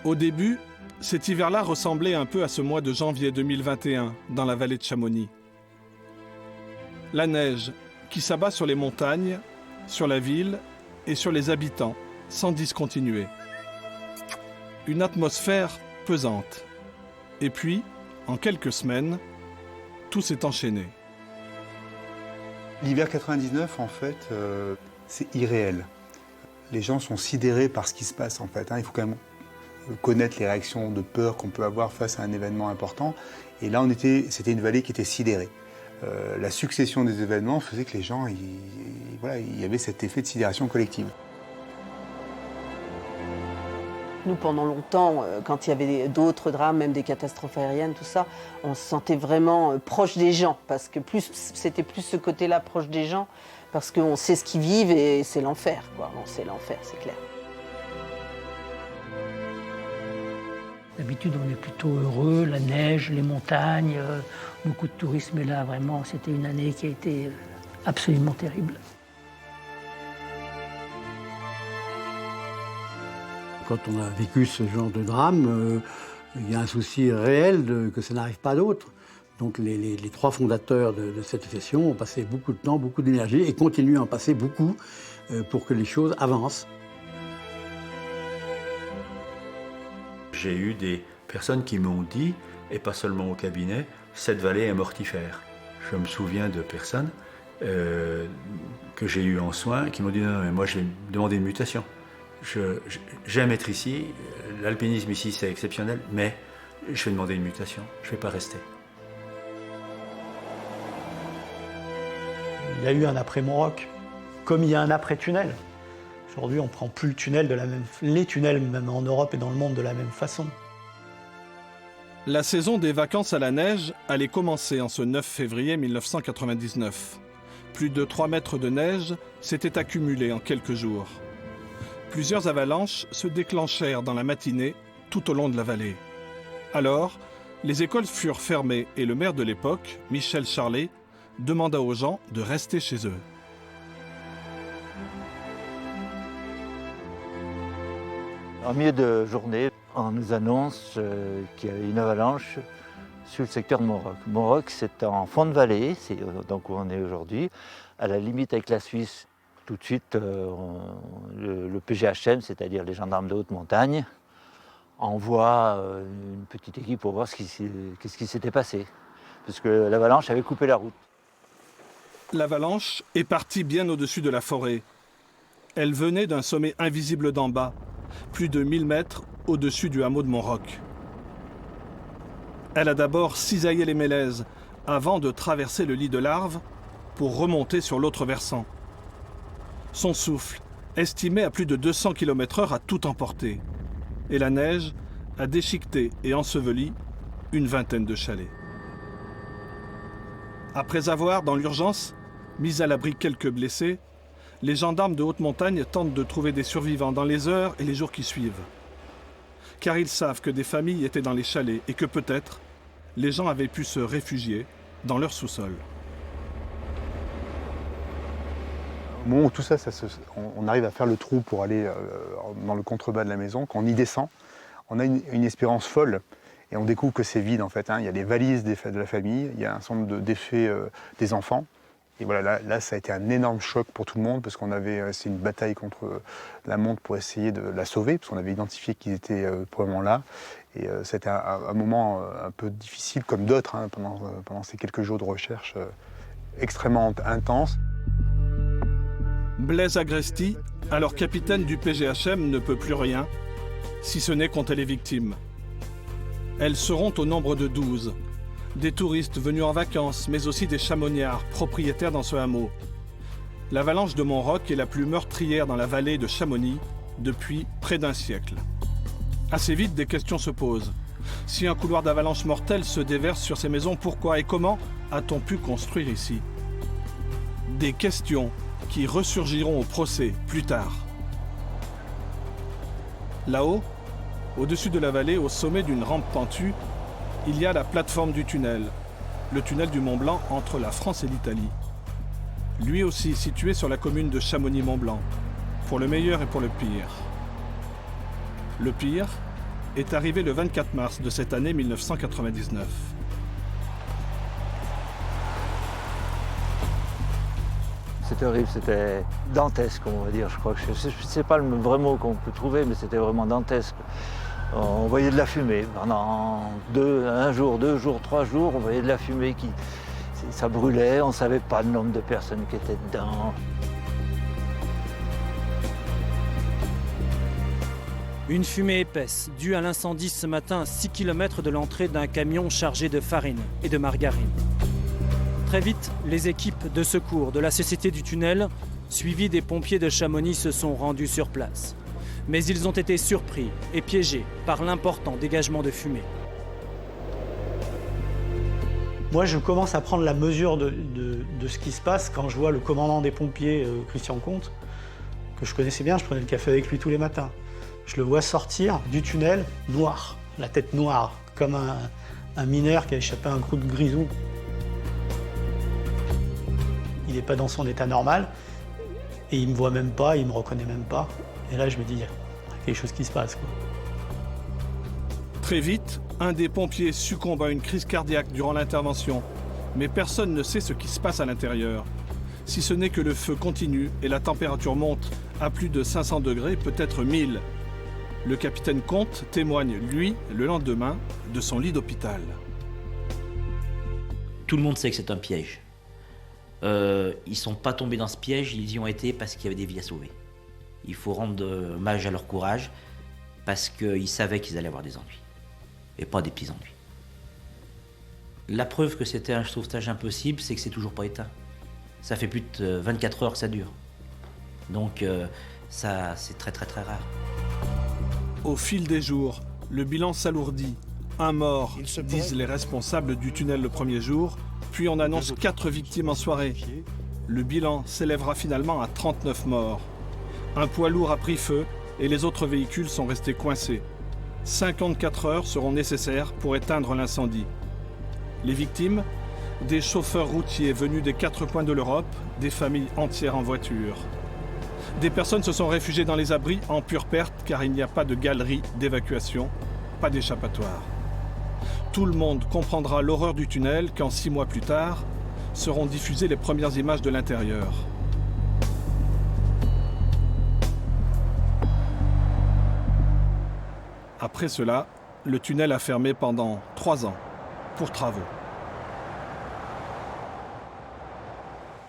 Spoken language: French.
Au début, cet hiver-là ressemblait un peu à ce mois de janvier 2021 dans la vallée de Chamonix. La neige qui s'abat sur les montagnes, sur la ville et sur les habitants, sans discontinuer. Une atmosphère pesante. Et puis, en quelques semaines, tout s'est enchaîné. L'hiver 99, en fait, c'est irréel. Les gens sont sidérés par ce qui se passe, en fait. Il faut quand même connaître les réactions de peur qu'on peut avoir face à un événement important. Et là, c'était une vallée qui était sidérée. La succession des événements faisait que les gens, il y avait cet effet de sidération collective. Nous, pendant longtemps, quand il y avait d'autres drames, même des catastrophes aériennes, tout ça, on se sentait vraiment proche des gens, parce que c'était plus ce côté-là, proche des gens, parce qu'on sait ce qu'ils vivent et c'est l'enfer, quoi. On sait l'enfer, c'est clair. D'habitude, on est plutôt heureux, la neige, les montagnes, beaucoup de tourisme. Mais là, vraiment, c'était une année qui a été absolument terrible. Quand on a vécu ce genre de drame, il y a un souci réel que ça n'arrive pas à d'autres. Donc les trois fondateurs de cette association ont passé beaucoup de temps, beaucoup d'énergie et continuent à en passer beaucoup pour que les choses avancent. J'ai eu des personnes qui m'ont dit, et pas seulement au cabinet, cette vallée est mortifère. Je me souviens de personnes que j'ai eues en soins qui m'ont dit non, mais moi j'ai demandé une mutation. J'aime être ici, l'alpinisme ici c'est exceptionnel, mais je vais demander une mutation, je ne vais pas rester. Il y a eu un après-Montroc, comme il y a un après-tunnel. Aujourd'hui, on ne prend plus les tunnels, même en Europe et dans le monde, de la même façon. La saison des vacances à la neige allait commencer en ce 9 février 1999. Plus de 3 mètres de neige s'étaient accumulés en quelques jours. Plusieurs avalanches se déclenchèrent dans la matinée tout au long de la vallée. Alors, les écoles furent fermées et le maire de l'époque, Michel Charlet, demanda aux gens de rester chez eux. En milieu de journée, on nous annonce qu'il y a une avalanche sur le secteur de Montroc. Montroc, c'est en fond de vallée, c'est donc où on est aujourd'hui, à la limite avec la Suisse. Tout de suite, le PGHM, c'est-à-dire les gendarmes de haute montagne, envoie une petite équipe pour voir qu'est-ce qui s'était passé, parce que l'avalanche avait coupé la route. L'avalanche est partie bien au-dessus de la forêt. Elle venait d'un sommet invisible d'en bas, plus de 1000 mètres au-dessus du hameau de Montroc. Elle a d'abord cisaillé les mélèzes avant de traverser le lit de l'Arve pour remonter sur l'autre versant. Son souffle, estimé à plus de 200 km/h, a tout emporté. Et la neige a déchiqueté et enseveli une vingtaine de chalets. Après avoir, dans l'urgence, mis à l'abri quelques blessés, les gendarmes de haute montagne tentent de trouver des survivants dans les heures et les jours qui suivent. Car ils savent que des familles étaient dans les chalets et que peut-être les gens avaient pu se réfugier dans leur sous-sol. Au moment où tout ça, on arrive à faire le trou pour aller dans le contrebas de la maison, quand on y descend, on a une espérance folle et on découvre que c'est vide en fait. Il y a les valises de la famille, il y a un certain nombre d'effets des enfants. Et voilà, là, ça a été un énorme choc pour tout le monde parce c'est une bataille contre la montre pour essayer de la sauver, parce qu'on avait identifié qu'ils étaient probablement là. Et c'était un moment un peu difficile, comme d'autres, pendant ces quelques jours de recherche extrêmement intenses. Blaise Agresti, alors capitaine du PGHM, ne peut plus rien, si ce n'est compter les victimes. Elles seront au nombre de 12. Des touristes venus en vacances, mais aussi des chamoniards, propriétaires dans ce hameau. L'avalanche de Montroc est la plus meurtrière dans la vallée de Chamonix depuis près d'un siècle. Assez vite, des questions se posent. Si un couloir d'avalanche mortelle se déverse sur ces maisons, pourquoi et comment a-t-on pu construire ici? Des questions qui ressurgiront au procès plus tard. Là-haut, au-dessus de la vallée, au sommet d'une rampe pentue, il y a la plateforme du tunnel, le tunnel du Mont Blanc entre la France et l'Italie. Lui aussi situé sur la commune de Chamonix-Mont-Blanc, pour le meilleur et pour le pire. Le pire, est arrivé le 24 mars de cette année 1999. C'était horrible, c'était dantesque, on va dire. Je crois que je ne sais pas le vrai mot qu'on peut trouver, mais c'était vraiment dantesque. On voyait de la fumée pendant un jour, 2 jours, 3 jours. On voyait de la fumée ça brûlait. On ne savait pas le nombre de personnes qui étaient dedans. Une fumée épaisse, due à l'incendie ce matin à 6 km de l'entrée d'un camion chargé de farine et de margarine. Très vite, les équipes de secours de la Société du Tunnel, suivies des pompiers de Chamonix, se sont rendues sur place. Mais ils ont été surpris et piégés par l'important dégagement de fumée. Moi, je commence à prendre la mesure de ce qui se passe quand je vois le commandant des pompiers, Christian Comte, que je connaissais bien, je prenais le café avec lui tous les matins. Je le vois sortir du tunnel, noir, la tête noire, comme un mineur qui a échappé à un trou de grisou. Il n'est pas dans son état normal, et il ne me voit même pas, il ne me reconnaît même pas. Et là, je me dis, il y a quelque chose qui se passe, quoi. Très vite, un des pompiers succombe à une crise cardiaque durant l'intervention. Mais personne ne sait ce qui se passe à l'intérieur. Si ce n'est que le feu continue et la température monte à plus de 500 degrés, peut-être 1000. Le capitaine Comte témoigne, lui, le lendemain, de son lit d'hôpital. Tout le monde sait que c'est un piège. Ils ne sont pas tombés dans ce piège, ils y ont été parce qu'il y avait des vies à sauver. Il faut rendre hommage à leur courage parce qu'ils savaient qu'ils allaient avoir des ennuis. Et pas des petits ennuis. La preuve que c'était un sauvetage impossible, c'est que c'est toujours pas éteint. Ça fait plus de 24 heures que ça dure. Donc ça, c'est très très très rare. Au fil des jours, le bilan s'alourdit. Un mort, disent les responsables du tunnel le premier jour, puis on annonce 4 victimes en soirée. Le bilan s'élèvera finalement à 39 morts. Un poids lourd a pris feu et les autres véhicules sont restés coincés. 54 heures seront nécessaires pour éteindre l'incendie. Les victimes, des chauffeurs routiers venus des 4 coins de l'Europe, des familles entières en voiture. Des personnes se sont réfugiées dans les abris en pure perte car il n'y a pas de galerie d'évacuation, pas d'échappatoire. Tout le monde comprendra l'horreur du tunnel quand 6 mois plus tard seront diffusées les premières images de l'intérieur. Après cela, le tunnel a fermé pendant 3 ans pour travaux.